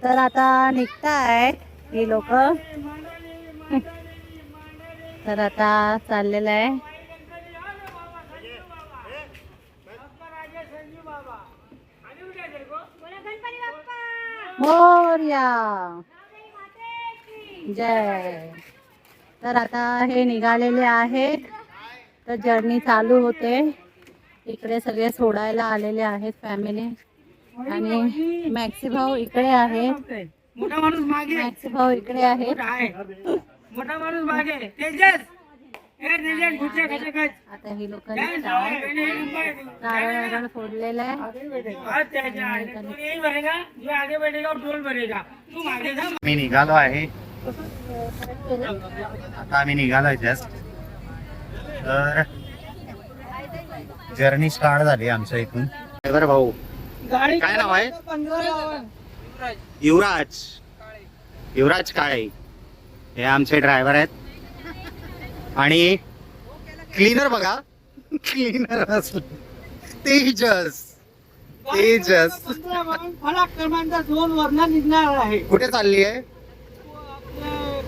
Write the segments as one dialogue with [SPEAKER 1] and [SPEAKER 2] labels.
[SPEAKER 1] तर आता निघतायत ही लोक. तर आता चाललेलं आहे. मोरया जय. तर आता हे निघालेले आहेत. तर जर्नी चालू होते. इकडे सगळे सोडायला आलेले आहेत फॅमिली. आणि मॅक्सी भाऊ इकडे आहेत.
[SPEAKER 2] मोठा माणूस मागे,
[SPEAKER 1] मॅक्सी भाऊ इकडे आहेत.
[SPEAKER 2] मोठा माणूस मागे. तेजस
[SPEAKER 1] आता ही लोक नारळ फोडलेलं आहे.
[SPEAKER 3] मी निघालो आहे. आता आम्ही निघालोय जस्ट. तर जर्नी स्टार्ट झाली आमच्या इथून. ड्रायव्हर भाऊ काय नाव आहे? युवराज. युवराज काळे हे आमचे ड्रायव्हर आहेत. आणि क्लीनर बघा, क्लीनर तेजस. तेजस
[SPEAKER 2] क्रमांक 2 वरनं निघणार आहे.
[SPEAKER 3] कुठे चालली आहे?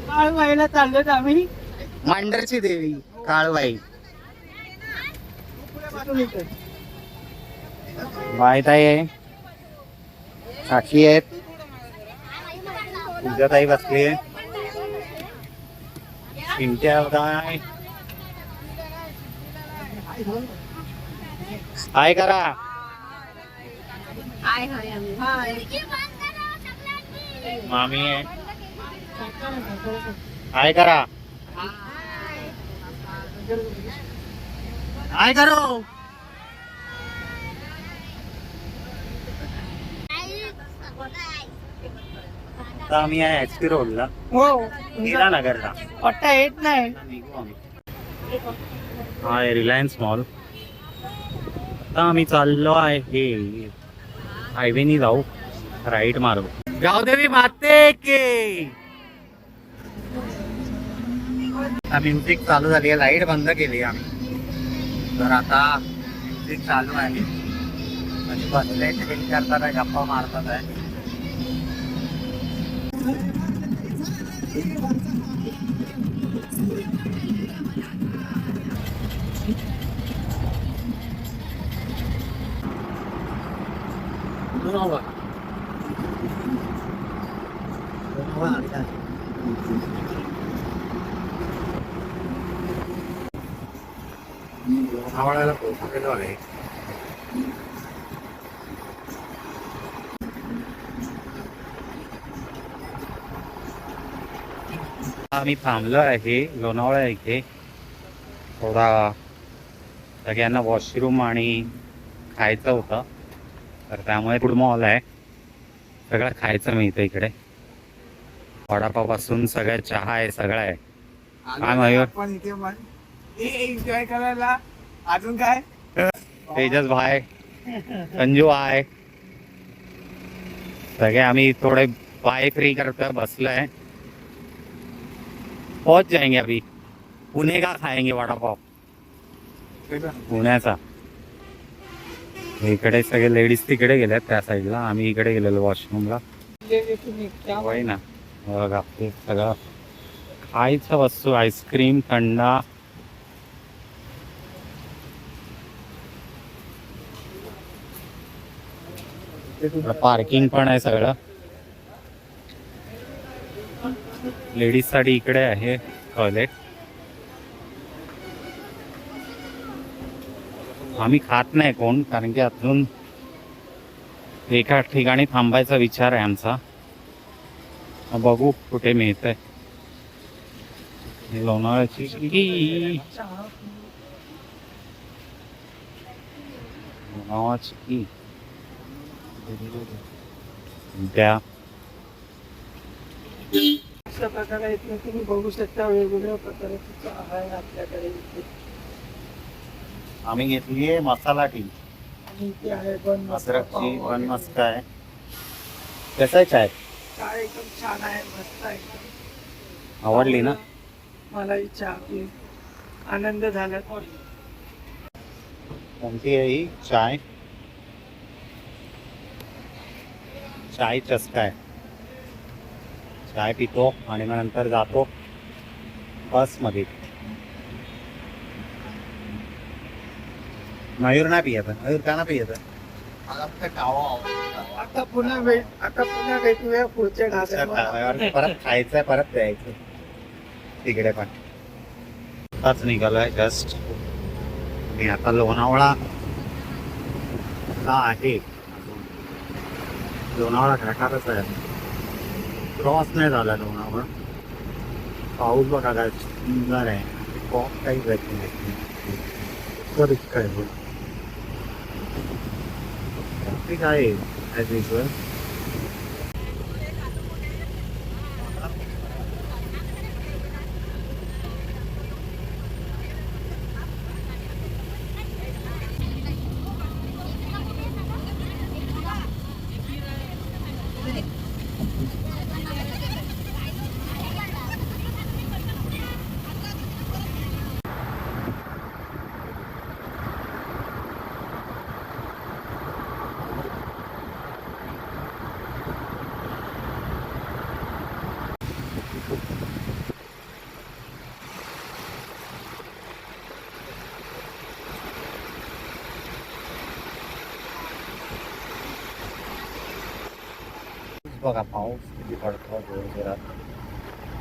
[SPEAKER 2] काळवाईला चाललोत आम्ही.
[SPEAKER 3] मांडरची देवी काळवाई. बायताई आहे, काकी आहेत, पूजाताई बसली आहे, चिंट्या काय हाय करा. मामी आहे, हाय करा. हाय करो. आता आम्ही आहे HP रोडला, हीरानगरला.
[SPEAKER 2] पट्टा येत नाही.
[SPEAKER 3] हा आहे रिलायन्स मॉल. आता आम्ही चाललो आहे हायवेनी जाऊ, राईट मारू. गावदेवी माते के. म्युझिक चालू झाली आहे, लाईट बंद केली आम्ही. तर आता म्युझिक चालू आहे आणि बसले चिल करतात आहे, गप्पा मारतात आहे. आवाळाला पोहोचलेलो आहे. आम्ही थांबलो आहे लोणावळा इथे. थोडा सगळ्यांना वॉशरूम आणि खायचं होतं, तर त्यामुळे फूड मॉल आहे. सगळं खायचं मिळतं इकडे, वडापावपासून सगळं चहा आहे, सगळं आहे. काय मयूर?
[SPEAKER 2] पण इथे एन्जॉय करायला अजून काय.
[SPEAKER 3] तेजस भाई, संजू आहे, सगळे आम्ही थोड़े पाय फ्री करके बसलोय. पहुंच जाएंगे अभी. पुणे का खाएंगे वड़ा पाव, पुण्याचा. इकडे सगळे लेडीज तिकडे गेल्यात त्या साईडला, आम्ही इकडे गेलेलो वॉशरूमला. होय ना, बघा ते सगळं खायचं वस्तू, आईस्क्रीम, थंडा. पार्किंग पण आहे सगळं. लेडीज साठी इकडे आहे टॉयलेट. आम्ही खात नाही कोण, कारण की अजून एका ठिकाणी थांबायचा विचार आहे आमचा. बघू कुठे मिळतंय. लोणावळ्याची लोणावळ्याची त्या
[SPEAKER 2] अशा प्रकारे इथलं तुम्ही बघू शकता. वेगवेगळ्या प्रकारचे चहा आहे आपल्याकडे.
[SPEAKER 3] आम्ही घेतली आहे मसाला टी.
[SPEAKER 2] आणि इथे आहे बन
[SPEAKER 3] अद्रकची बन मस्त आहे. कसं आहे चाय?
[SPEAKER 2] चहा एकदम छान आहे, मस्त आहे.
[SPEAKER 3] आवडली ना?
[SPEAKER 2] मला ही चहा पिऊन आनंद झाला.
[SPEAKER 3] कोणती आहे ही चाय? चाय चस्का आहे. चाय पितो आणि मग नंतर जातो बसमध्ये. मयूर नाही पियत, मयूर का नाही पियत?
[SPEAKER 2] आता पुन्हा भेटूया पुढच्या ढाब्यावर.
[SPEAKER 3] परत खायचंय, परत द्यायचं तिकडे पण. आताच निघालोय जस्ट. मी आता लोणावळा आहे, लोणावळा घाटातच आहे, क्रॉस नाही झाला लोणावळा. पाऊस बघा काय सुंदर आहे, कॉक काही जायचं नाही. इतकं आहे ट्रॅफिक आहे ॲज युजल. बघा पाऊस किती पडतो जोरात.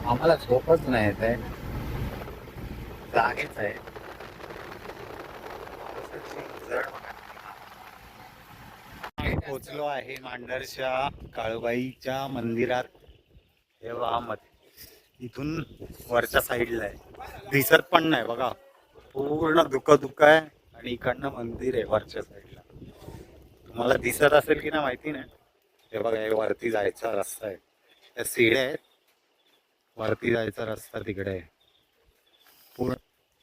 [SPEAKER 3] आम्हाला झोपच नाही येत आहे, जागेच आहे. पोचलो आहे मांडरच्या काळूबाईच्या मंदिरात. हे मध्ये इथून वरच्या साईडला आहे, दिसत पण नाही बघा, पूर्ण धुकं आहे. आणि इकडनं मंदिर आहे वरच्या साईडला. तुम्हाला दिसत असेल की नाही माहिती नाही. हे बघा, हे वरती जायचा रस्ता आहे, त्या सीड्या आहेत, वरती जायचा रस्ता तिकडे आहे. पूर्ण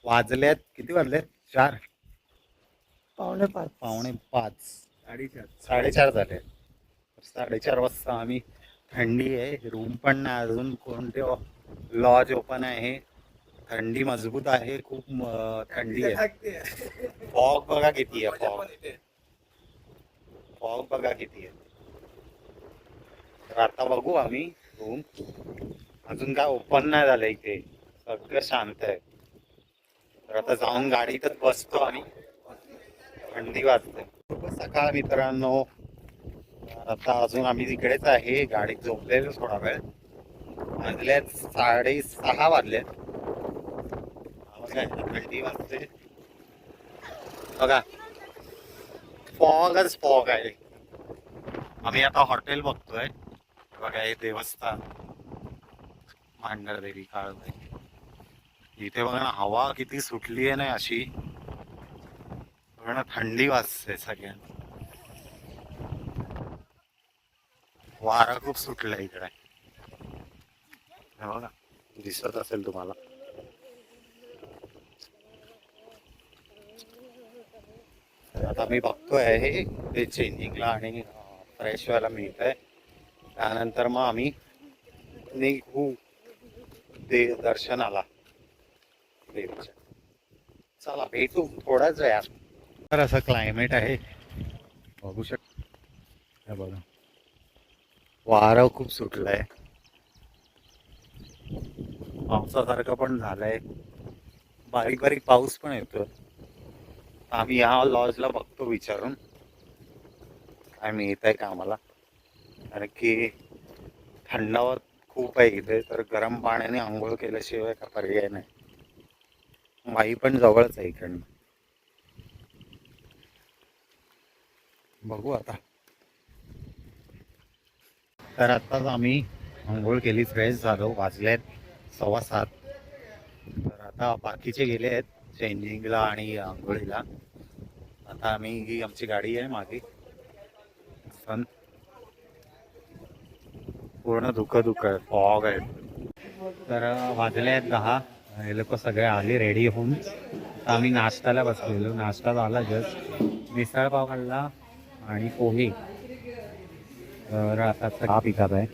[SPEAKER 3] वाजल्यात किती वाजलेत? 4,
[SPEAKER 2] पावणे 5.
[SPEAKER 3] 4:30 झाले. 4:30 वाजता आम्ही. थंडी आहे, रूम पण नाही अजून, कोणते लॉज ओपन आहे. थंडी मजबूत आहे, खूप थंडी आहे. फॉग बघा किती आहे, फॉग बघा किती आहे. तर आता बघू आम्ही रूम, अजून काय ओपन नाही झालं इथे, सगळं शांत आहे. तर आता जाऊन गाडीतच बसतो आणि थंडी वाजते. सकाळ मित्रांनो, आता अजून आम्ही तिकडेच आहे, गाडीत झोपलेलो थोडा वेळ. वाजल्यात 6:30 वाजल्यात. थंडी वाजते बघा, फॉगच फॉग आहे. आम्ही आता हॉटेल बघतोय बघा, हे देवस्थान मांडरदेवी काळूबाई. इथे बघा ना, हवा किती सुटली आहे ना अशी, बघा ना, थंडी वाजते सगळ्यांना. वारा खूप सुटला इकडे, बघा दिसत असेल तुम्हाला. आता मी बघतोय हे ते चेंजिंगला आणि फ्रेश व्हायला मिळत आहे. त्यानंतर मग आम्ही निघू दर्शनाला देवीच्या. चला भेटू थोडाच वेळात. तर असं क्लायमेट आहे, बघू शकता. बघा, वारं खूप सुटलंय, पावसासारखं पण झालंय, बारीक बारीक पाऊस पण येतो. आम्ही या लॉजला बघतो विचारून काय मिळत आहे का आम्हाला, कारण की थंडावा खूप आहे इथे. तर गरम पाण्याने आंघोळ केल्याशिवाय का पर्याय नाही. बाई पण जवळच आहे इकडनं, बघू आता. तर आत्ताच आम्ही आंघोळ केली, फ्रेश झालो, वाजलेत 7:15. तर आता बाकीचे गेले आहेत चेंजिंगला आणि आंघोळीला. आता आम्ही, ही आमची गाडी आहे मागे, पूर्ण धुकं आहे, फॉग आहे. तर वाजले आहेत 10. हे लोक सगळे आले रेडी होऊन. आम्ही नाश्त्याला बसलेलो, नाश्ता झाला जस्ट, मिसळ पाव खाल्ला आणि पोहे. तर आता चहा पिकात आहे,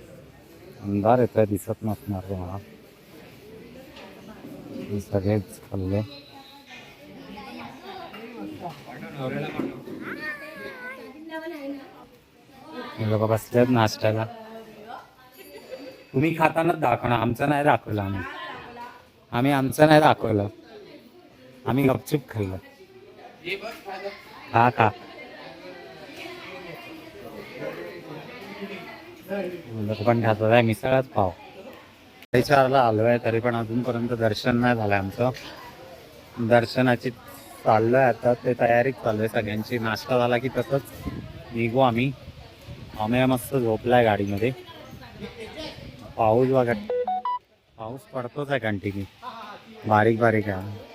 [SPEAKER 3] अंधार येतोय, दिसत नसणार तुम्हाला. सगळेच खाल्ले. लोक बसलेत नाश्त्याला. तुम्ही खातानाच दाखवणार, आमचं नाही दाखवलं. आम्ही आमचं नाही दाखवलं, आम्ही गपचूप खाल्लं. हा खा. लोक पण खातात आहे मिसळच पाव. 4:30ला आलोय तरी पण अजूनपर्यंत दर्शन नाही झालंय आमचं. दर्शनाची चाललोय आता, ते तयारीच चालू आहे सगळ्यांची. नाश्ता झाला की तसंच निघू आम्ही. आम्ही मस्त झोपलाय गाडीमध्ये. पाऊस बघा, पाऊस पडतोच आहे कंटिन्यू, बारीक बारीक आहे.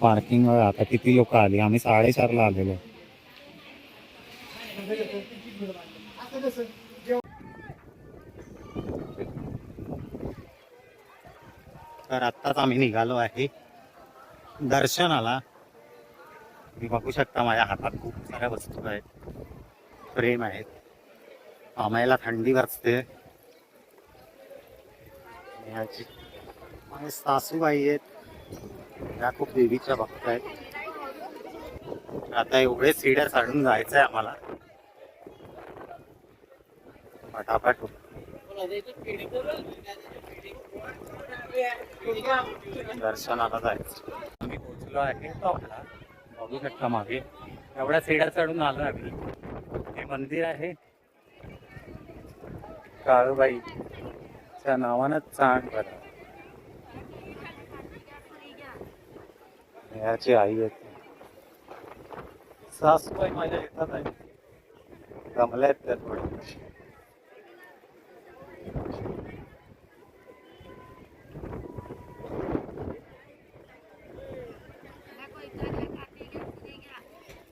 [SPEAKER 3] पार्किंग आता किती लोक आली, आम्ही 4:30ला आलेलो. तर आत्ताच आम्ही निघालो आहे दर्शनाला. तुम्ही बघू शकता माझ्या हातात खूप साऱ्या वस्तू आहेत, फ्रेम आहेत. आम्हाला थंडी वाजते. माझे सासूबाई आहेत, त्या खूप देवीच्या भक्त आहेत. आता एवढे सीड्या चढून जायचंय आम्हाला फटाफट. दर्शनाला जायचं. आम्ही पोहोचलो आहे टॉपला, बघू शकता मागे एवढ्या सीड्या चढून आलो आम्ही. हे मंदिर आहे काळूबाईच्या नावानं चांड बरं. याची आई आहे, सासूबाई माझ्या येतात आहे, जमल्या आहेत त्या थोड्या.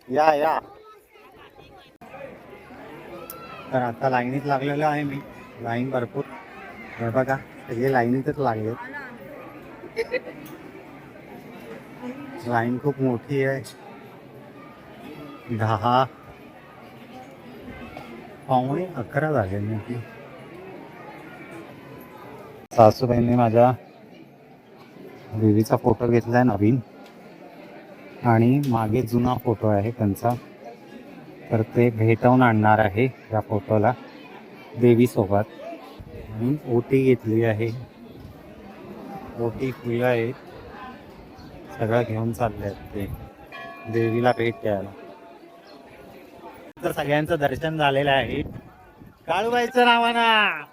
[SPEAKER 3] या या. तर आता लाईनीत लागलेलो आहे मी. लाईन भरपूर हे बघा, सगळे लाईनीतच लागले. लाईन खूप मोठी आहे. 10 पावणे 11 झाले मोठी. सासूबाईंनी माझ्या देवीचा फोटो घेतलाय नवीन, आणि मागे जुना फोटो आहे त्यांचा, तर ते भेटवून आणणार आहे त्या फोटोला देवीसोबत. आणि ओटी घेतली आहे, ओटी फुलं आहेत, सगळं घेऊन चालले आहेत ते देवीला भेट द्यायला. तर सगळ्यांचं दर्शन झालेलं आहे काळूबाईच्या नावानं.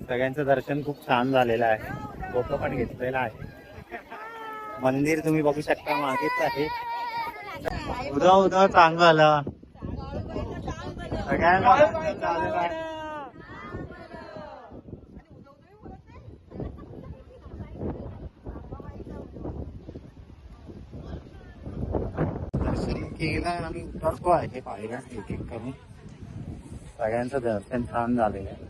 [SPEAKER 3] सगळ्यांचं दर्शन खूप छान झालेलं आहे, फोटो पण घेतलेला आहे. मंदिर तुम्ही बघू शकता मागेच आहे. उदा उदा चांगलं आलं सगळ्यांना. दर्शन केलं आणि उतरतो आहे पायऱ्या एक एक करून. सगळ्यांचं दर्शन छान झालेलं आहे.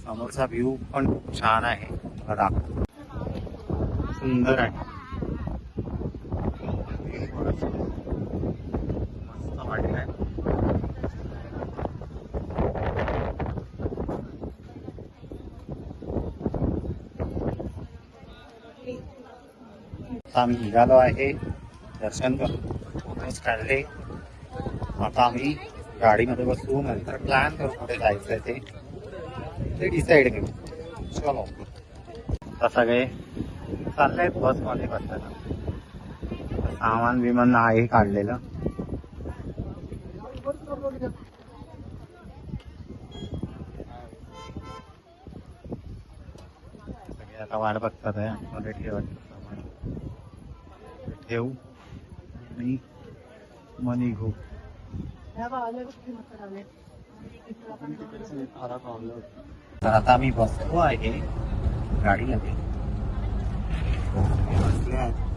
[SPEAKER 3] समोरचा व्ह्यू पण खूप छान आहे बघा, सुंदर आहे, मस्त वाटलंय. आम्ही निघालो आहे, दर्शन करून फोटोज काढले. आता आम्ही गाडीमध्ये बसू, नंतर प्लॅन करू कुठे जायचंय ते डिसाईड करू. चलो. आता सगळे चालले आहेत बसमध्ये बसायला. सामान विमान आहे काढलेलं. सगळे आता वाट बघतात आहे, मध्ये ठेवू आणि मग निघू. तर आता आम्ही बसलो आहे गाडीमध्ये, बसले आहेत.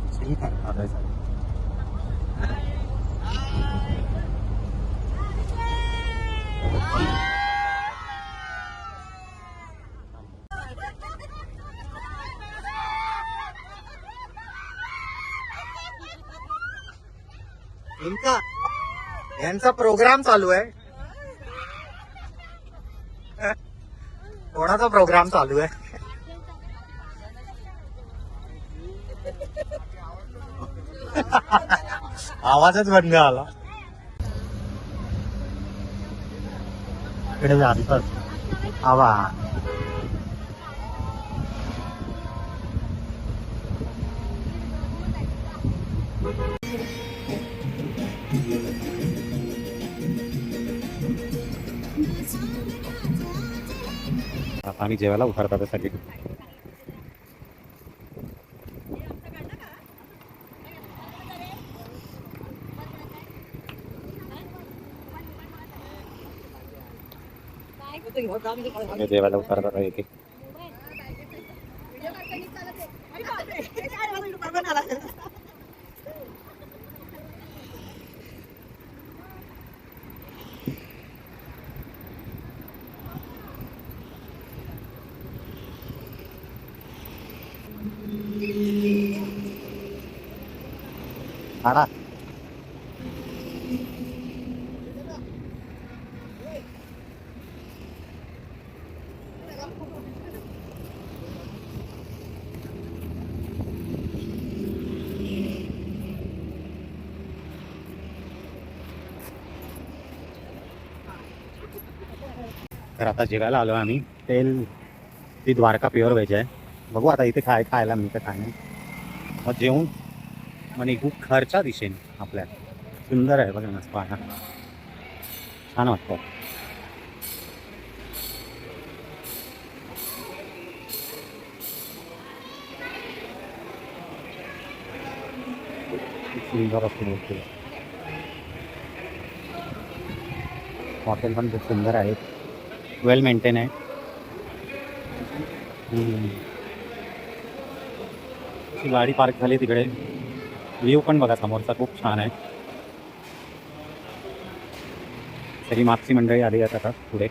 [SPEAKER 3] यांचा प्रोग्राम चालू आहे, कोणाचा प्रोग्राम चालू आहे. आवाजच बंद झाला. इकडे जातात आवाज. आता आम्ही जेवायला उतरतात सगळे. जेवायला उतरतात एक एक. आडा तर आता जेवायला आलो आम्ही. ती द्वारका प्युअर व्हेज आहे. बघू आता इथे खायला मिळतं काय नाही. मग जेवून मग निघू घरच्या दिशेने आपल्या. सुंदर आहे बघा मस्त पाहा, छान वाटतं. सुंदर असते. हॉटेल पण खूप सुंदर आहे, वेल मेंटेन आहे. गाडी पार्क झाली तिकडे. व्ह्यू पण बघा समोरचा खूप छान आहे. तरी मागची मंडळी आली आहेत आता पुढे.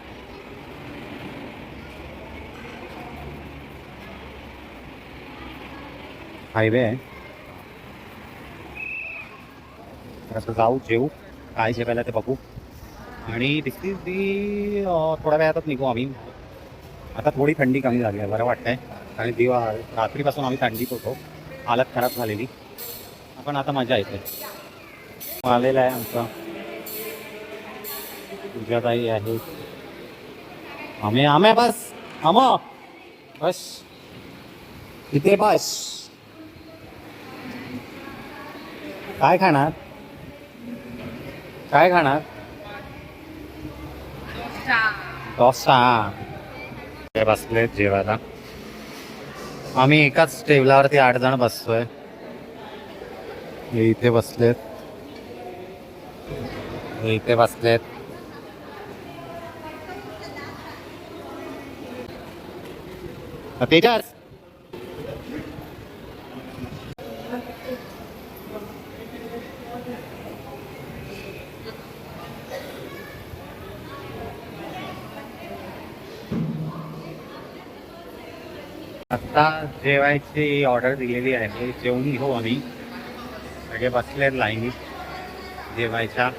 [SPEAKER 3] हायवे आहे. तर असं जाऊ, जेवू, काय जेवायला ते बघू आणि दिसली ती थोड्या वेळातच निघू आम्ही. आता थोडी थंडी कमी झाली आहे, बरं वाटतंय. आणि रात्रीपासून आम्ही थंडीत होतो, हालत खराब झालेली. पण आता मजा येते. आलेला आहे आमचा पूजाताई आहे. आम्ही बस बस इथे बस. काय खाणार डोसा. बसलेत जेवायला. आम्ही एकाच टेबलावरती 8 जण बसतोय. हे इथे बसलेत, हे इथे बसलेत. तेजस आता जेवायची ऑर्डर दिलेली आहे. जेवून घेऊ आम्ही. सगळे बसलेत लाईनीत जेवायच्या.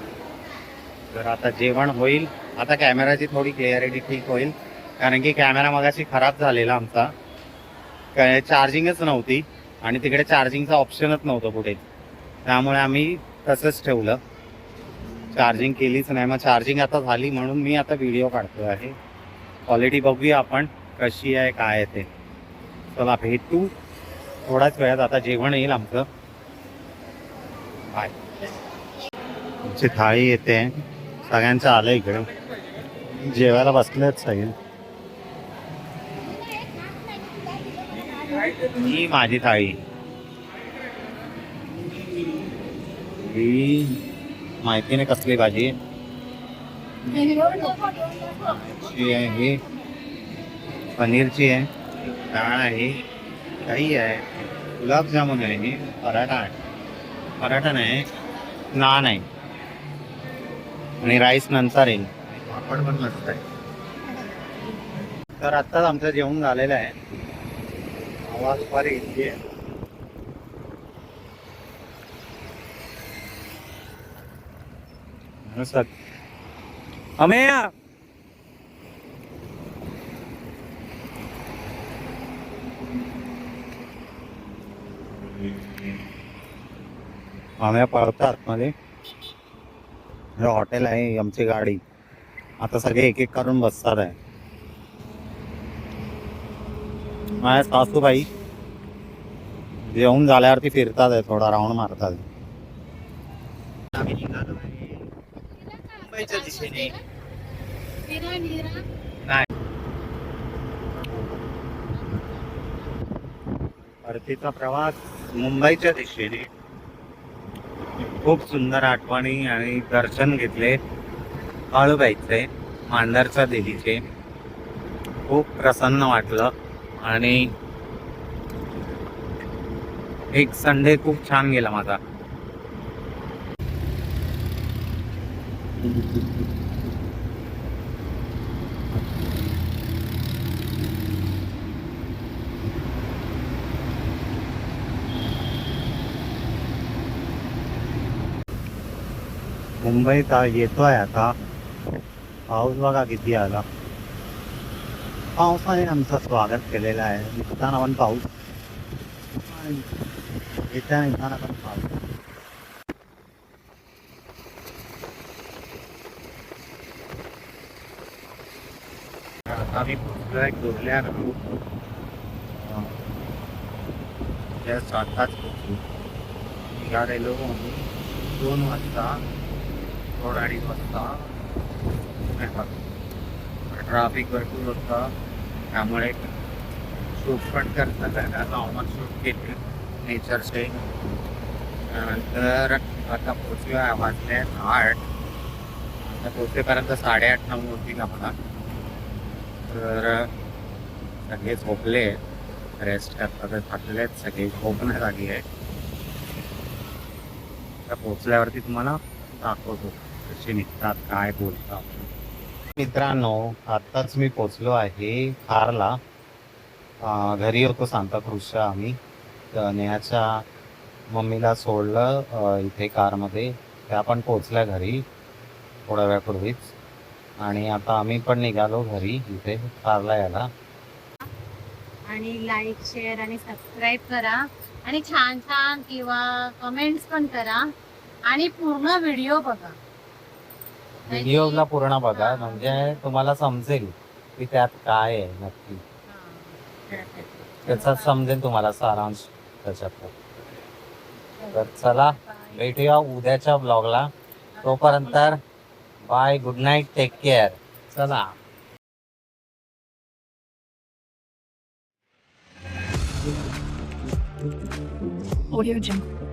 [SPEAKER 3] तर आता जेवण होईल. आता कॅमेराची थोडी क्लिअरिटी ठीक होईल, कारण की कॅमेरा मगाशी खराब झालेला आमचा. चार्जिंगच नव्हती आणि तिकडे चार्जिंगचा ऑप्शनच नव्हतं कुठे. त्यामुळे आम्ही तसंच ठेवलं, चार्जिंग केलीच नाही. मग चार्जिंग आता झाली म्हणून मी आता व्हिडिओ काढतो आहे. क्वालिटी बघूया आपण कशी आहे काय आहे ते. चला भेटू थोड्याच वेळात. आता जेवण येईल आमचं. बाय. आमची थाळी येते. सगळ्यांचं आलं इकडं, जेवायला बसलेत सगळे. ही माझी थाळी. ही माहिती नाही कसली भाजी आहे. पनीरची आहे, डाळ आहे, दही आहे, गुलाबजामुन आहे, पराठा नाही, नान आहे आणि राईस नंतर येईल. पापड पण मस्त आहे. तर आत्ताच आमचं जेवण झालेलं आहे. आवाज फार येते. अमेय आम्ही पळतो आतमध्ये. हे हॉटेल आहे, आमची गाडी. आता सगळे एक एक करून बसतात आहे. माझ्या सासूबाई जेवण झाल्यावरती फिरतात आहे, थोडा राऊंड मारतात. आम्ही निघालो आहे मुंबईच्या दिशेने. नाही, परतीचा प्रवास मुंबईच्या दिशेने. खूप सुंदर आठवणी आणि दर्शन घेतले काळूबाईचे, मांढरच्या देवीचे. खूप प्रसन्न वाटलं आणि एक संडे खूप छान गेला माझा. मुंबईत येतोय आता. पाऊस बघा किती आला. पावसाने आमचं स्वागत केलेलं आहे. निघताना पण पाऊस, येताना पण पाऊस. आता आम्ही पोचलोय कुर्ल्या. आताच पोचलो. निघालेलो 2 वाजता, 2-2:30 वाजता. ट्राफिक भरपूर होता, त्यामुळे शूट पण करतात. नॉर्मल शूट केले नेचरचे. त्यानंतर आता पोचूया. वाजले 8. आता पोचेपर्यंत 8:30-9 होतील आम्हाला. तर सगळे झोपले, रेस्ट करतात, थकलेत सगळे, झोपण्यात आली आहे. आता पोचल्यावरती तुम्हाला दाखवतो कसे निघतात, काय बोलतात. मित्रांनो, आत्ताच मी पोचलो आहे खारला. घरी होतो सांताक्रूजच्या आम्ही. नेहाच्या मम्मीला सोडलं इथे कारमध्ये. त्या पण पोचल्या घरी थोड्या वेळापूर्वीच. आणि आता आम्ही पण निघालो घरी इथे खारला यायला.
[SPEAKER 1] आणि लाईक, शेअर आणि सबस्क्राईब करा. आणि छान छान किंवा कमेंट्स पण करा. आणि पूर्ण व्हिडिओ बघा.
[SPEAKER 3] व्हिडिओला पूर्ण बघा, म्हणजे तुम्हाला समजेल की त्यात काय आहे नक्की. त्याचा समजेल तुम्हाला सारांश त्याच्यात. तर चला, भेटूया उद्याच्या ब्लॉगला. तोपर्यंत bye, good night, take care. चला.
[SPEAKER 4] Audio Jungle.